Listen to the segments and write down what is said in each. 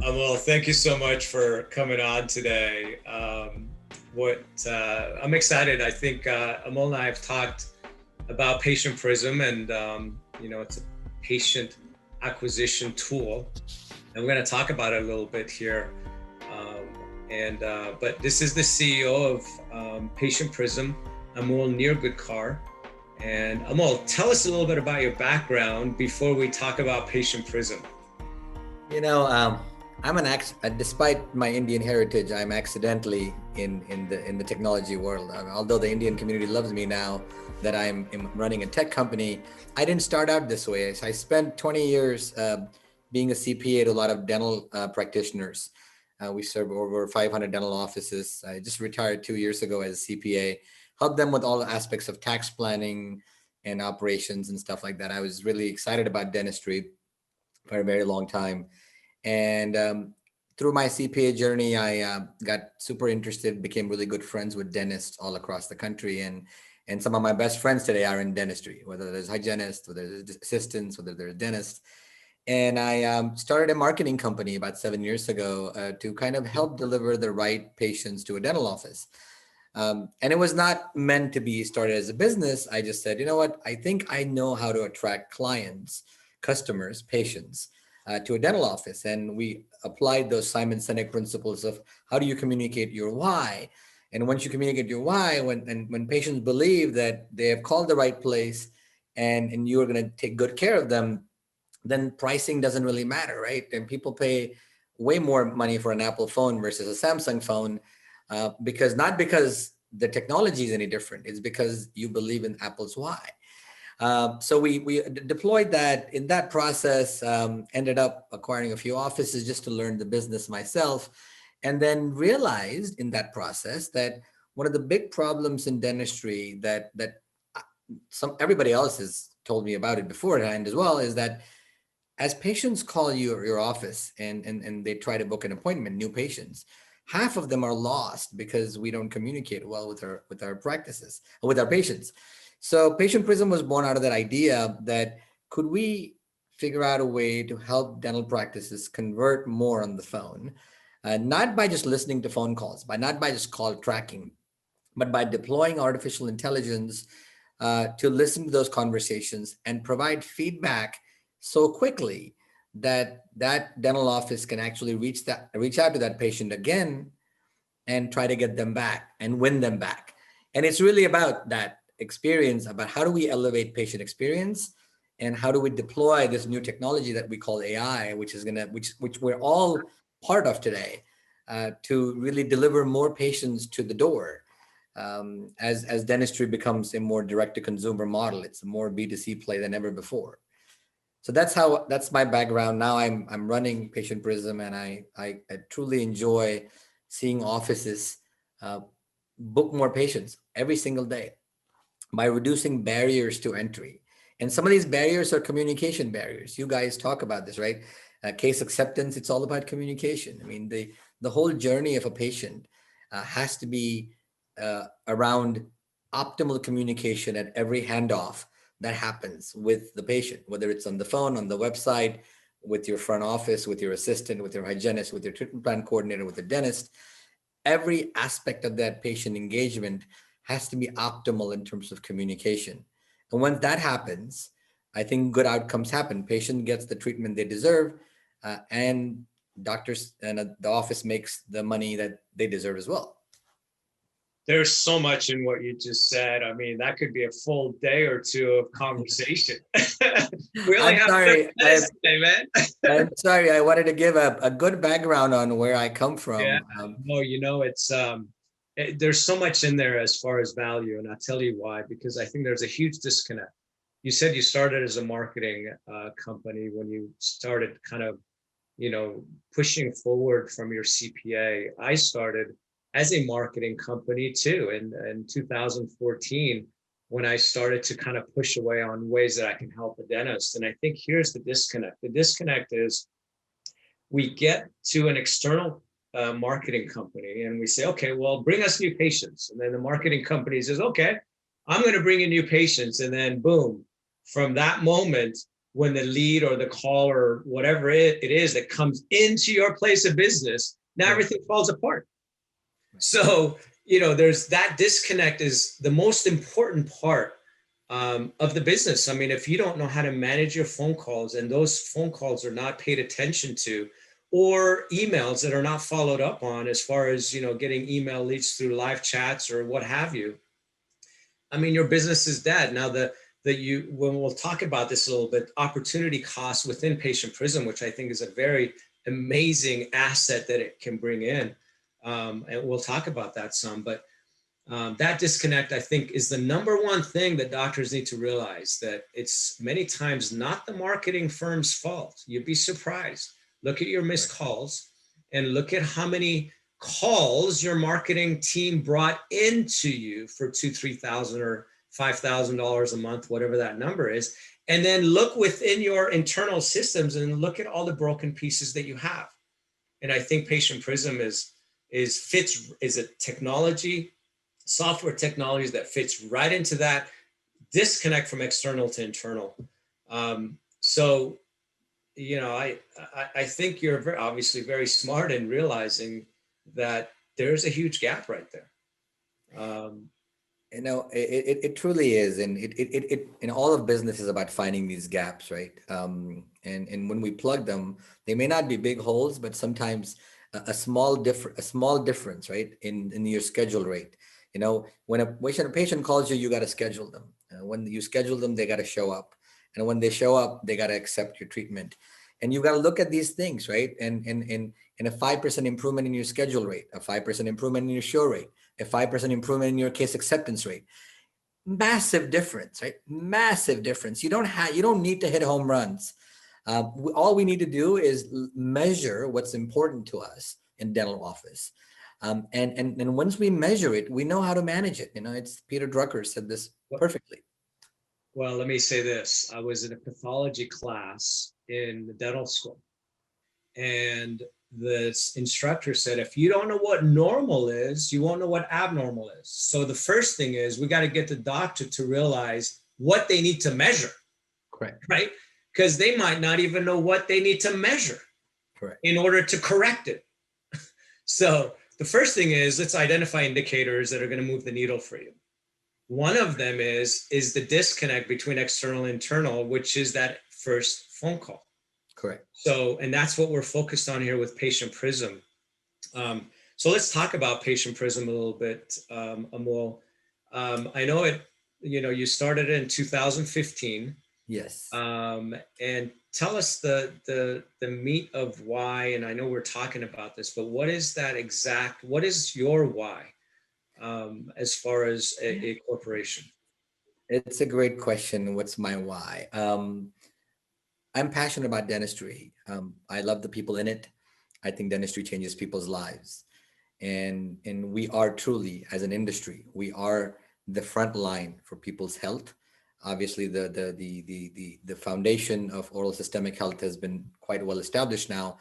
Well, thank you so much for coming on today. I'm excited. I think Amol and I have talked about Patient Prism, and it's a patient acquisition tool, and we're going to talk about it a little bit here. But this is the CEO of Patient Prism, Amol Nirgudkar. And Amol, tell us a little bit about your background before we talk about Patient Prism. You know, I'm despite my Indian heritage, I'm accidentally in the technology world. Although the Indian community loves me now that I'm running a tech company, I didn't start out this way. I spent 20 years being a CPA to a lot of dental practitioners. We serve over 500 dental offices. I just retired 2 years ago as a CPA, helped them with all aspects of tax planning and operations and stuff like that. I was really excited about dentistry for a very long time. And through my CPA journey, I got super interested, became really good friends with dentists all across the country. And some of my best friends today are in dentistry, whether there's hygienists, whether there's assistants, whether there's dentists. And I started a marketing company about 7 years ago to kind of help deliver the right patients to a dental office. And it was not meant to be started as a business. I just said, you know what? I think I know how to attract clients, customers, patients to a dental office. And we applied those Simon Sinek principles of how do you communicate your why? And once you communicate your why, when patients believe that they have called the right place and you're going to take good care of them, then pricing doesn't really matter, right? And people pay way more money for an Apple phone versus a Samsung phone because the technology is any different. It's because you believe in Apple's why. So we deployed that. In that process, ended up acquiring a few offices just to learn the business myself, and then realized in that process that one of the big problems in dentistry that everybody else has told me about it beforehand as well is that as patients call your office and they try to book an appointment, new patients, half of them are lost because we don't communicate well with our practices, with our patients. So Patient Prism was born out of that idea that could we figure out a way to help dental practices convert more on the phone, not by just listening to phone calls, not by just call tracking, but by deploying artificial intelligence to listen to those conversations and provide feedback so quickly that that dental office can actually reach out to that patient again and try to get them back and win them back. And it's really about that experience, about how do we elevate patient experience and how do we deploy this new technology that we call AI, which we're all part of today, to really deliver more patients to the door. As dentistry becomes a more direct to consumer model, it's a more B2C play than ever before. So that's my background. Now I'm running Patient Prism, and I truly enjoy seeing offices book more patients every single day by reducing barriers to entry. And some of these barriers are communication barriers. You guys talk about this, right? Case acceptance, it's all about communication. I mean, the whole journey of a patient has to be around optimal communication at every handoff that happens with the patient, whether it's on the phone, on the website, with your front office, with your assistant, with your hygienist, with your treatment plan coordinator, with the dentist. Every aspect of that patient engagement has to be optimal in terms of communication. And once that happens, I think good outcomes happen. Patient gets the treatment they deserve, and doctors and the office makes the money that they deserve as well. There's so much in what you just said. I mean, that could be a full day or two of conversation. We only have 30 minutes today, man. I'm sorry. I wanted to give a good background on where I come from. Yeah. No, it's there's so much in there as far as value, and I'll tell you why. Because I think there's a huge disconnect. You said you started as a marketing company when you started kind of, pushing forward from your CPA. I started as a marketing company too in 2014, when I started to kind of push away on ways that I can help a dentist. And I think here's the disconnect. The disconnect is we get to an external marketing company and we say, okay, well, bring us new patients. And then the marketing company says, okay, I'm going to bring in new patients. And then boom, from that moment, when the lead or the call or whatever it is that comes into your place of business, now everything falls apart. So, there's that disconnect is the most important part of the business. I mean, if you don't know how to manage your phone calls and those phone calls are not paid attention to, or emails that are not followed up on as far as, getting email leads through live chats or what have you, I mean, your business is dead. Now, when we'll talk about this a little bit, opportunity costs within Patient Prism, which I think is a very amazing asset that it can bring in. And we'll talk about that some, but that disconnect, I think, is the number one thing that doctors need to realize, that it's many times not the marketing firm's fault. You'd be surprised. Look at your missed calls and look at how many calls your marketing team brought into you for $2,000, $3,000 or $5,000 a month, whatever that number is. And then look within your internal systems and look at all the broken pieces that you have. And I think Patient Prism is a technology, software technologies that fits right into that disconnect from external to internal. So, I think you're obviously very smart in realizing that there's a huge gap right there. It truly is, and it in all of business is about finding these gaps, right? And when we plug them, they may not be big holes, but sometimes a small difference, right, in your schedule rate. When a patient calls you, you got to schedule them. When you schedule them, they got to show up, and when they show up, they got to accept your treatment. And you got to look at these things, right? And a 5% improvement in your schedule rate, a 5% improvement in your show rate, a 5% improvement in your case acceptance rate. Massive difference, right? Massive difference. You don't need to hit home runs. All we need to do is measure what's important to us in dental office. And once we measure it, we know how to manage it. It's Peter Drucker said this perfectly. Well, let me say this. I was in a pathology class in the dental school, and the instructor said, if you don't know what normal is, you won't know what abnormal is. So the first thing is we got to get the doctor to realize what they need to measure. Correct. Right? Because they might not even know what they need to measure. Correct. In order to correct it. So the first thing is, let's identify indicators that are going to move the needle for you. One of them is the disconnect between external and internal, which is that first phone call. Correct. So, and that's what we're focused on here with Patient Prism. So let's talk about Patient Prism a little bit, Amol. I know you started it in 2015. Yes. And tell us the meat of why, and I know we're talking about this, but what is your why as far as a corporation? It's a great question. What's my why? I'm passionate about dentistry. I love the people in it. I think dentistry changes people's lives. And we are truly, as an industry, we are the front line for people's health. Obviously, the foundation of oral systemic health has been quite well established now.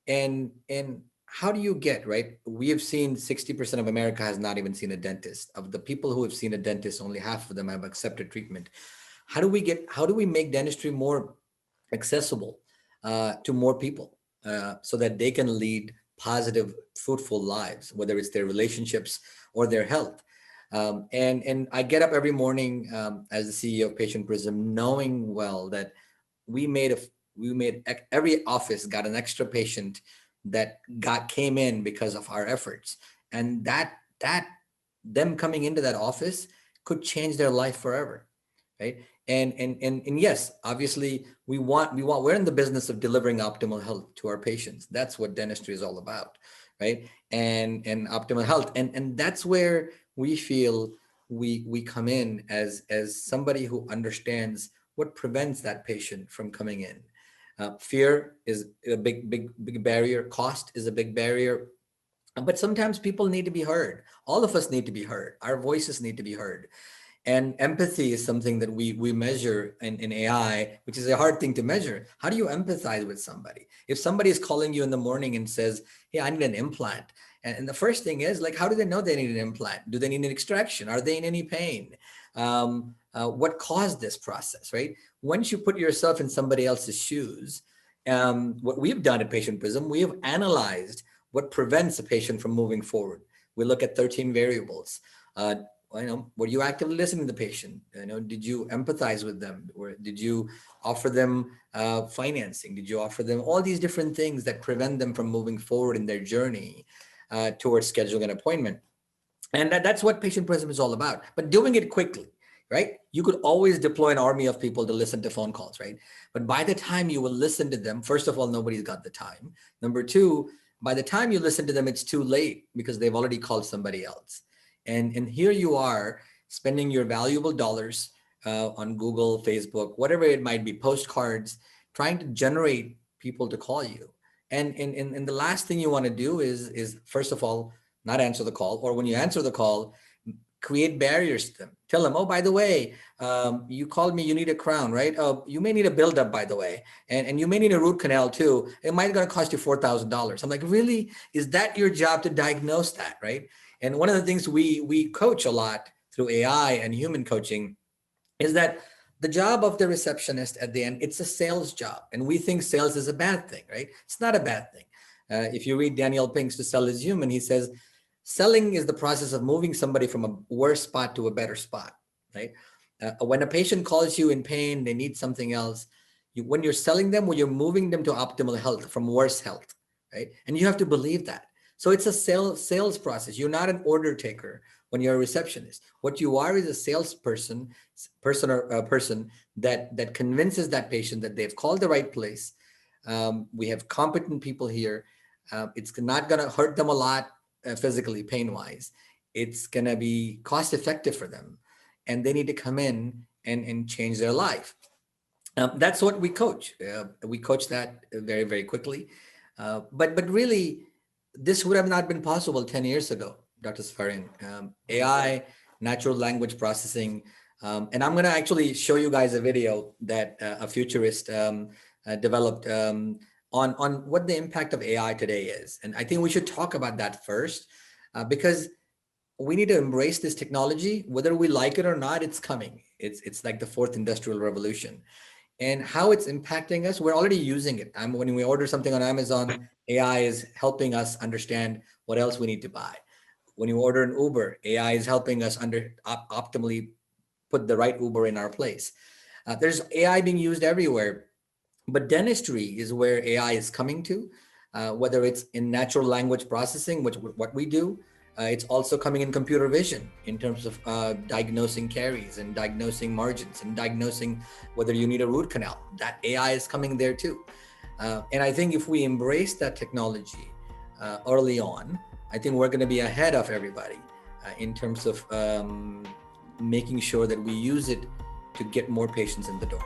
And how do you get, right? We have seen 60% of America has not even seen a dentist. Of the people who have seen a dentist, only half of them have accepted treatment. How do we make dentistry more accessible to more people so that they can lead positive, fruitful lives, whether it's their relationships or their health? And I get up every morning as the CEO of Patient Prism, knowing well that every office got an extra patient that came in because of our efforts, and that them coming into that office could change their life forever, right? And yes, obviously we're in the business of delivering optimal health to our patients. That's what dentistry is all about, right? And optimal health, and that's where we feel we come in as somebody who understands what prevents that patient from coming in. Fear is a big barrier. Cost is a big barrier. But sometimes people need to be heard. All of us need to be heard. Our voices need to be heard. And empathy is something that we measure in AI, which is a hard thing to measure. How do you empathize with somebody? If somebody is calling you in the morning and says, hey, I need an implant. And the first thing is, like, how do they know they need an implant? Do they need an extraction? Are they in any pain? what caused this process, right? Once you put yourself in somebody else's shoes, what we've done at Patient Prism, we have analyzed what prevents a patient from moving forward. We look at 13 variables. Were you actively listening to the patient? Did you empathize with them? Or did you offer them financing? Did you offer them all these different things that prevent them from moving forward in their journey towards scheduling an appointment? And that's what Patient Prism is all about, but doing it quickly, right? You could always deploy an army of people to listen to phone calls, right? But by the time you will listen to them, first of all, nobody's got the time. Number two, by the time you listen to them, it's too late because they've already called somebody else. And here you are spending your valuable dollars on Google, Facebook, whatever it might be, postcards, trying to generate people to call you. And the last thing you want to do is first of all, not answer the call, or when you answer the call, create barriers to them. Tell them, oh, by the way, you called me, you need a crown, right? Oh, you may need a buildup, by the way. And you may need a root canal too. It might going to cost you $4,000. I'm like, really? Is that your job to diagnose that, right? And one of the things we coach a lot through AI and human coaching is that the job of the receptionist at the end, it's a sales job. And we think sales is a bad thing, right? It's not a bad thing. If you read Daniel Pink's To Sell is Human, he says, selling is the process of moving somebody from a worse spot to a better spot, right? When a patient calls you in pain, they need something else. When you're selling them, when you're moving them to optimal health from worse health, right? And you have to believe that. So it's a sales process. You're not an order taker when you're a receptionist. What you are is a salesperson, person that convinces that patient that they've called the right place. We have competent people here. It's not going to hurt them a lot physically, pain-wise. It's going to be cost-effective for them, and they need to come in and change their life. That's what we coach. We coach that very, very quickly. But really, this would have not been possible 10 years ago, Dr. Safarin. AI, natural language processing, and I'm going to actually show you guys a video that a futurist developed on what the impact of AI today is. And I think we should talk about that first, because we need to embrace this technology, whether we like it or not. It's coming. It's like the fourth industrial revolution, and how it's impacting us. We're already using it. When we order something on Amazon, AI is helping us understand what else we need to buy. When you order an Uber, AI is helping us optimally put the right Uber in our place. There's AI being used everywhere. But dentistry is where AI is coming to, whether it's in natural language processing, what we do. It's also coming in computer vision in terms of diagnosing caries and diagnosing margins and diagnosing whether you need a root canal. That AI is coming there too. And I think if we embrace that technology early on, I think we're going to be ahead of everybody in terms of making sure that we use it to get more patients in the door.